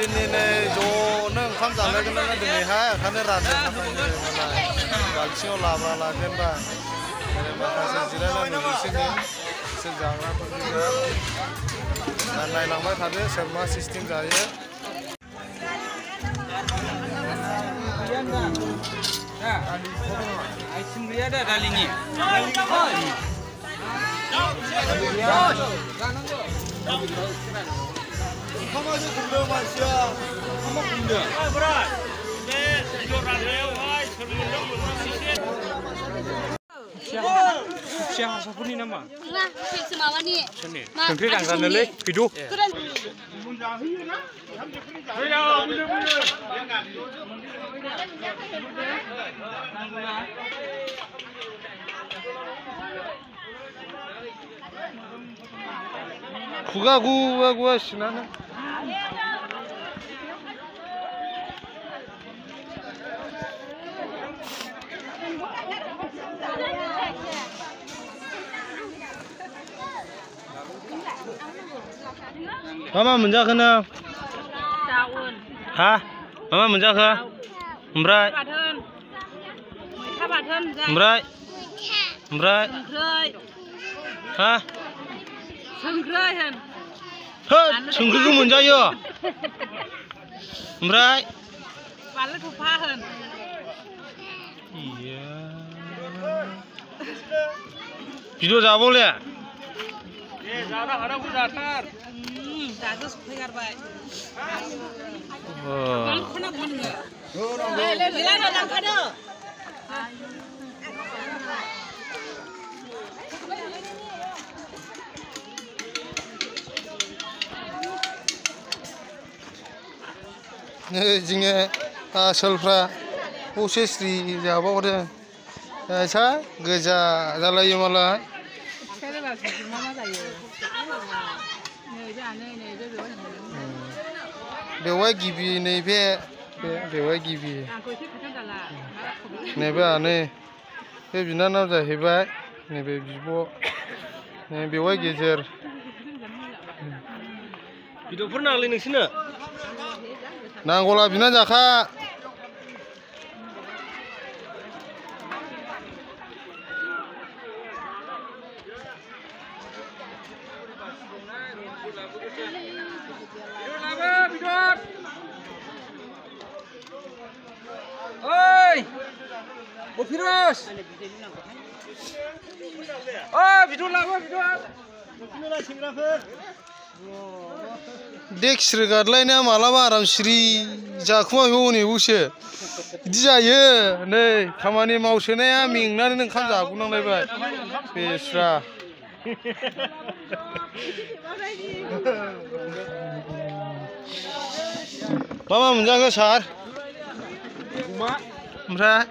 दिनै ज'नो ओंखाम जालायगोन ना दिनैहाय ओंखायनो राननो थाखाय मालाय बाल्थिङाव लाब्रा लागोनबा माखासे जिरायनानै बिसोरनि जों जाग्राफोरखौ नायलांबाय थादो सोर मा सिस्टेम जायो आइसिं गैया दा दालिनि ओंखामासो संदों मानसिया ओंखामा संदों बे बेदर राननायावहाय सोर मोनदों खुसिया हारसाफोरनि नामा? नङा फिक्स माबानि संख्रि लांजानोलै फैदो खुगा गुवा गुवा सिनानो मा मोनजाखो नों? दाउन हा मा मोनजाखो? ओमफ्राय मैथा बाथोन ओमफ्राय हा संख्रै होन होद संख्रिखौ मोनजायो ओमफ्राय बानलु थफा होन भिडिअ जाबावले जानो हानांगौ जाथार दासो सफैगारबाय जोङो आसोलफ्रा बोसोरस्रि जाबावदों सा गोजा जालायो मालाय बेवहाय गिबि नैबे बेवहाय गिबि नैबे आनै बे बिनानाव जाहैबाय नैबे बिब' बेवहाय गेजेर भिडिअफोर नांलै नोंसोरनो नांगौला बिना जाखा ओइ ओ फिरोज भिडिअ लाबो भिडिअ देक्स रोगादलायनाया मालाबा आराम सिरि जाखुमायो हनै बावसो बिदि जायो नै खामानि मावसोनाया मेंनानै ओंखाम जागुनांलायबाय बेस्रा मा मोनजाखो सार ओमफ्राय